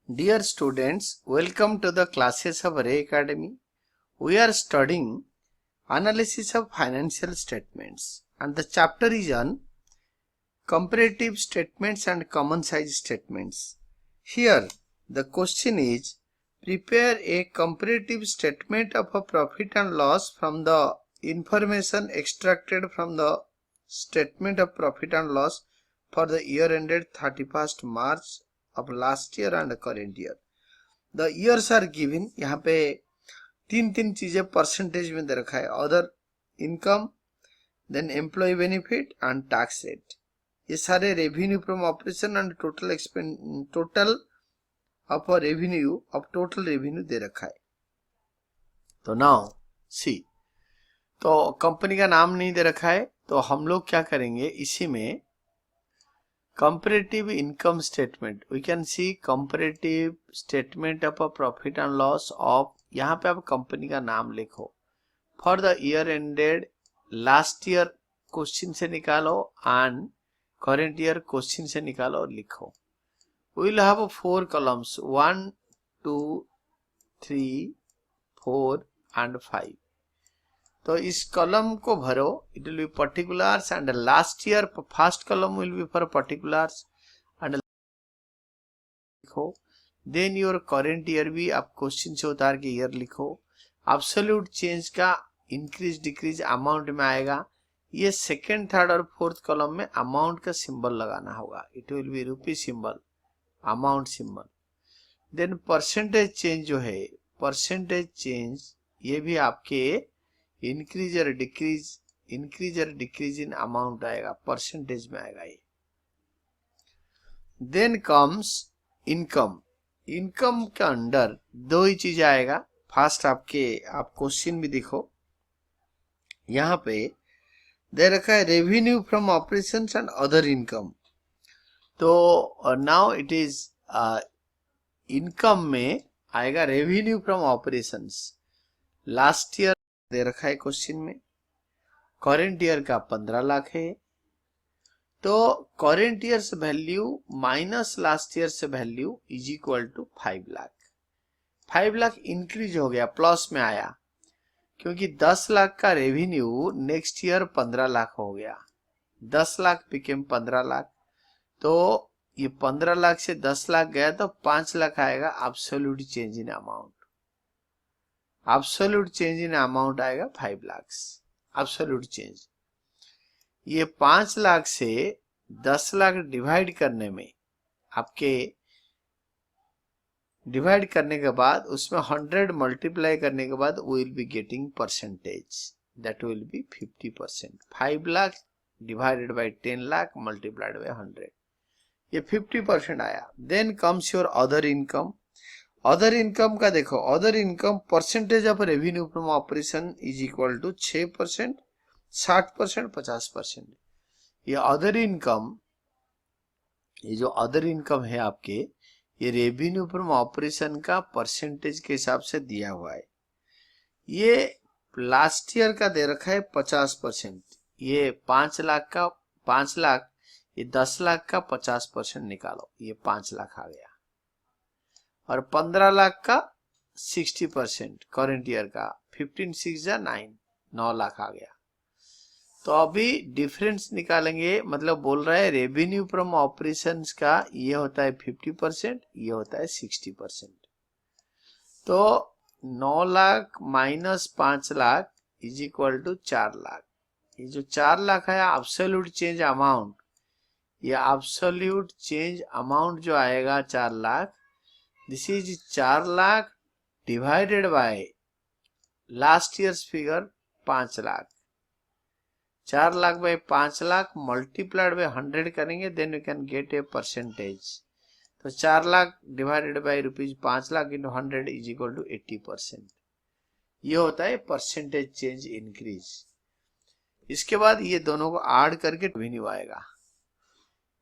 Dear students, welcome to the classes of Ray Academy. We are studying analysis of financial statements and the chapter is on comparative statements and common size statements. Here the question is, prepare a comparative statement of a profit and loss from the information extracted from the statement of profit and loss for the year ended 31st March of last year and current year. The years are given. यहाँ पे तीन चीजें percentage में दे रखा है, other income, then employee benefit and tax rate. ये सारे revenue from operation and total of revenue of total revenue दे रखा है. तो नाउ सी, तो कंपनी का नाम नहीं दे रखा है, तो हम लोग क्या करेंगे, इसी में comparative income statement, we can see comparative statement of a profit and loss of, यहाँ पे आप कंपनी का नाम लिखो, for the year ended last year question से निकालो and current year क्वेश्चन से निकालो और लिखो. we will have 4 columns 1 2 3 4 and 5. तो इस कॉलम को भरो, it will be particulars and last year. First column will be for particulars and लिखो. देन योर करेंट ईयर भी आप क्वेश्चन से उतार के ईयर लिखो. एब्सोल्यूट चेंज का इंक्रीज डिक्रीज अमाउंट में आएगा. ये सेकंड, थर्ड और फोर्थ कॉलम में अमाउंट का सिंबल लगाना होगा. It will be rupee symbol, amount symbol. Then percentage change जो है, परसेंटेज चेंज ये भी आपके इंक्रीज और डिक्रीज इन अमाउंट आएगा, परसेंटेज में आएगा ये. Then comes income. इनकम के अंडर दो ही चीज आएगा. फर्स्ट आप क्वेश्चन भी देखो, यहाँ पे दे रखा है revenue from operations and other income. तो नाउ इट इज इनकम में आएगा revenue from operations. Last year दे रखा है क्वेश्चन में, करेंट ईयर का 15 लाख है. तो करेंट ईयर से वैल्यू माइनस लास्ट ईयर से value is equal to 5 lakh. 5 lakh increase हो गया, प्लस में आया, क्योंकि 10 लाख का रेवेन्यू नेक्स्ट ईयर 15 लाख हो गया. 10 लाख बिकेम 15 लाख. तो ये 15 लाख से 10 लाख गया तो 5 लाख आएगा. Absolute change in amount, absolute change in amount आएगा 5 लाख. Absolute change. ये 5 लाख से 10 लाख डिवाइड करने में, आपके डिवाइड करने के बाद उसमें 100 मल्टीप्लाई करने के बाद we will be getting percentage, that will be 50%. 5 lakh divided by 10 lakh multiplied by 100, ये 50% आया. Then comes your other income. Other income का देखो, other income percentage of revenue from operation is equal to 6%, 60%, 50%. ये अदर इनकम, ये जो other income है आपके, ये रेवेन्यू फ्रॉम ऑपरेशन का परसेंटेज के हिसाब से दिया हुआ है. ये लास्ट ईयर का दे रखा है 50%. ये 5 लाख का 5 लाख, ये 10 लाख का 50% निकालो, ये 5 लाख आ गया. और 15 लाख का 60% करेंट ईयर का, 15 6 जा 9 लाख आ गया. तो अभी डिफरेंस निकालेंगे, मतलब बोल रहा है रेवेन्यू फ्रॉम ऑपरेशंस का ये होता है 50%, ये होता है 60%. तो 9 lakh minus 5 lakh is equal to 4 lakh. ये जो 4 लाख है एब्सोल्यूट चेंज अमाउंट, ये एब्सोल्यूट चेंज अमाउंट जो आएगा 4 lakh, this is 4 lakh divided by last year's figure 5 lakh. 4 lakh by 5 lakh multiplied by 100 करेंगे, then you can get a percentage. तो 4 lakh divided by rupees 5 lakh into 100 is equal to 80%. ये होता है परसेंटेज चेंज इंक्रीज. इसके बाद ये दोनों को ऐड करके रेवेन्यू आएगा.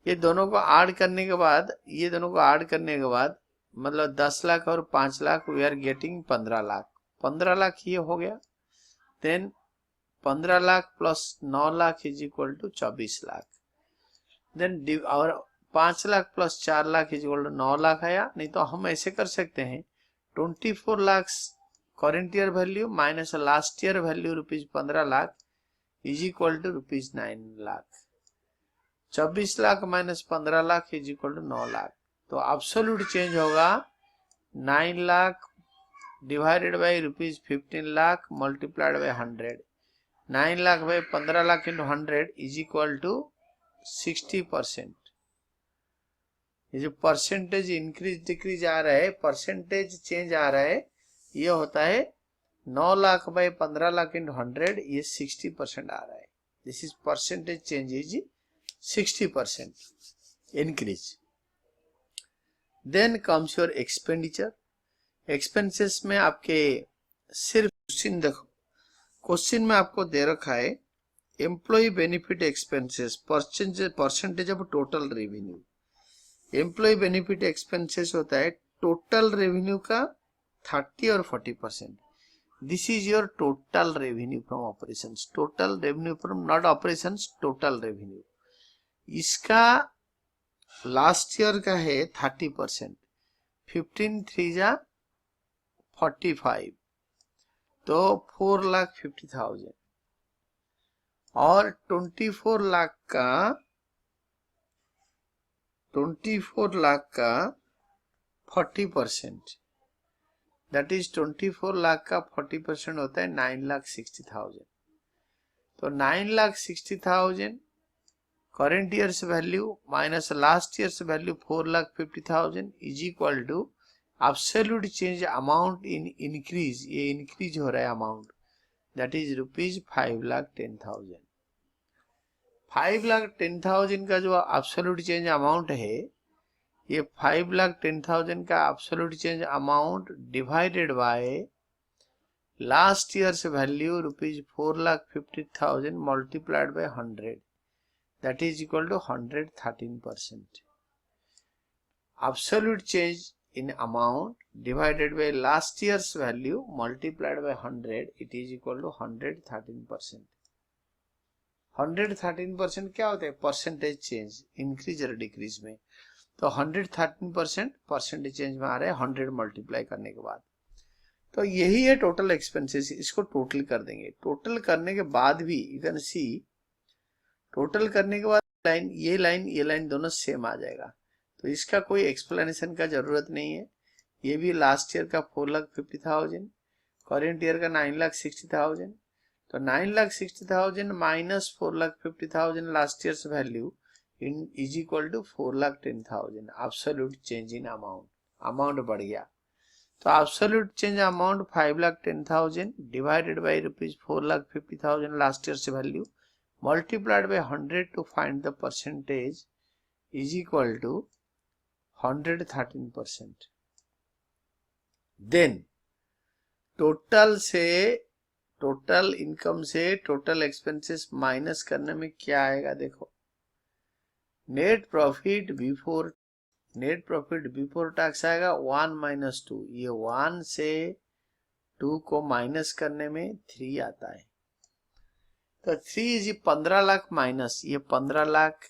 ये दोनों को ऐड करने के बाद, ये दोनों को ऐड करने के बाद मतलब 10 लाख और 5 lakh we are getting 15 lakh. 15 lakh ये हो गया. Then 15 lakh plus 9 lakh is equal to 24 lakh. Then और 5 lakh plus 4 lakh is equal to 9 lakh आया। नहीं तो हम ऐसे कर सकते हैं 24 lakh current year value minus last year value rupees 15 lakh is equal to rupees 9 lakh. 24 lakh minus 15 lakh is equal to 9 lakh. तो एब्सोल्यूट चेंज होगा 9 lakh divided by rupees 15 lakh multiplied by 100। 9 lakh by 15 lakh into 100 is equal to 60%। ये जो परसेंटेज इंक्रीज डिक्रीज आ रहा है, percentage change आ रहा है, ये होता है 9 लाख बाई 15 लाख इंटू 100, ये 60% आ रहा है। This is percentage change is 60% increase. Then comes your expenditure. Expenses में आपके सिर्फ क्वेश्चन देखो, क्वेश्चन में आपको दे रखा है employ benefit expenses percentage of total revenue. Employ benefit expenses होता है टोटल रेवेन्यू का 30 और 40%। This is your total revenue from operations. Total revenue from not operations, total revenue. इसका लास्ट ईयर का है 30%। 15 3 जा 45, तो 4,50,000 और 24 लाख का 40%, दैट इज 24 लाख का 40% होता है 9,60,000। तो 9,60,000 current years value minus last years value 4,50,000 is equal to absolute change amount in increase, ये इंक्रीज हो रहा है अमाउंट, दैट इज रुपीज 5,10,000। 5,10,000 का जो एब्सोल्यूट चेंज अमाउंट है, ये 5,10,000 का absolute change amount divided by last years value rupees 4,50,000 multiplied by 100, that is equal to 113%। Absolute change in amount divided by last year's value multiplied by 100, it is equal to 113%। 113% क्या होता है? Percentage change, increase और decrease में। तो 113% percentage change में आ रहा है 100 multiply करने के बाद। तो यही है टोटल एक्सपेंसेस। इसको टोटल कर देंगे। टोटल करने के बाद भी यू कैन सी, टोटल करने के बाद ये लाइन दोनों सेम आ जाएगा। तो इसका कोई एक्सप्लेनेशन का जरूरत नहीं है। ये भी लास्ट ईयर का 4,50,000, करेंट ईयर का 9,60,000। तो 9,60,000 minus 4,50,000 last years value in is equal to 4,10,000। Absolute change in amount बढ़ गया। तो absolute change amount 5,10,000 divided by rupees 4,50,000 last years value multiplied by 100 to find the percentage is equal to 113%। Then total income से total expenses minus करने में क्या आएगा देखो। Net profit before tax आएगा 1 माइनस 2। ये 1 से 2 को माइनस करने में 3 आता है। तो 3 इज 15 लाख माइनस, ये 15 lakh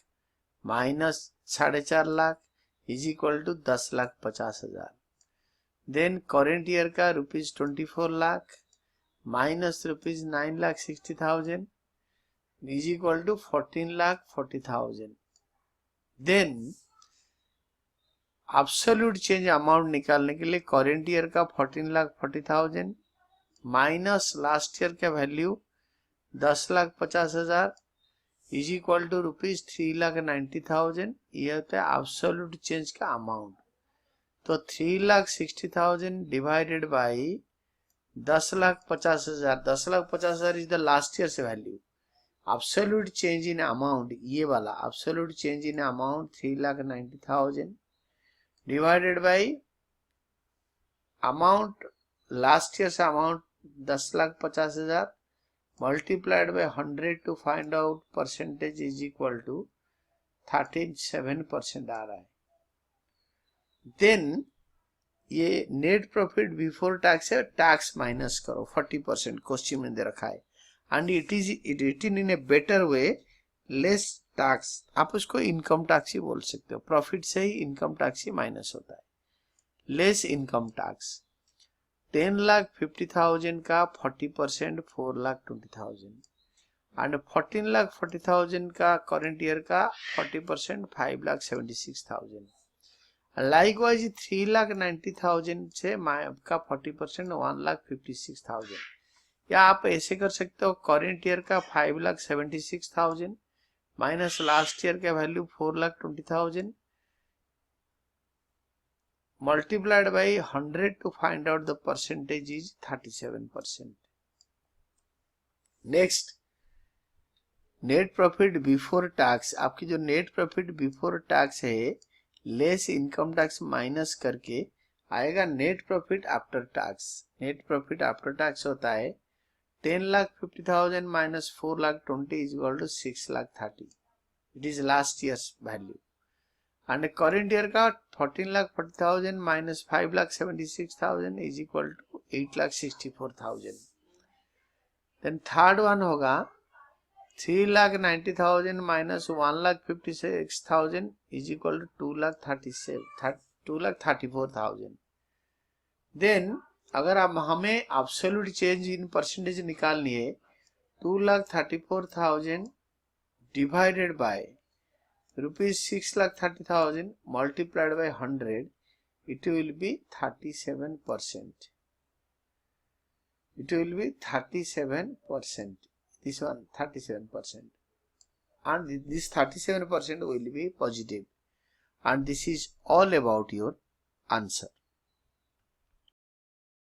minus 4.5 lakh is equal to 10,50,000। Then current year का rupees 24 lakh minus rupees 9,60,000 is equal to 14,40,000। Then absolute change amount निकालने के लिए करेंट ईयर का 14,40,000 माइनस लास्ट ईयर का value 10,50,000 is equal to rupees 3,90,000। ये होता है एब्सोल्यूट चेंज का अमाउंट। तो 3,60,000 divided by 10,50,000, 10,50,000 is the last year से value. Absolute change in amount, ये वाला absolute change in amount 3,90,000 divided by amount last year से amount 10,50,000 multiplied by 100 to find out percentage is equal to 37% आ रहा है। Then ये net profit before tax है, tax minus करो 40%, question में दे रखा है। And it is written in a better way, less tax, आप उसको इनकम टैक्स ही बोल सकते हो, प्रॉफिट से ही इनकम टैक्स ही माइनस होता है। लेस इनकम टैक्स 10,50,000 का 40% 4,20,000 एंड 14,40,000 का करंट ईयर का 40% 5,76,000। लाइकवाइज 3,90,000 से का 40% 1,56,000। या आप ऐसे कर सकते हो, करंट ईयर का 5,76,000 माइनस लास्ट ईयर का value 4,20,000 multiplied by 100 to find out the percentage is 37%. Next, net profit before tax, आपकी जो नेट प्रॉफिट बिफोर टैक्स है लेस इनकम टैक्स माइनस करके आएगा net profit after tax. Net profit after tax होता है 10,50,000 minus 4,20,000 is equal to 6,30,000। It is last years value. And current year का 14,40,000 minus 5,76,000 is equal to 8,64,000। Then third one होगा 3,90,000 minus 1,56,000 is equal to 2,34,000। Then अगर आप हमें absolute change in percentage निकालनी है, 2,34,000 divided by ₹6,30,000 multiplied by 100, it will be 37%. It will be 37%. This one 37%. And this 37% will be positive. And this is all about your answer.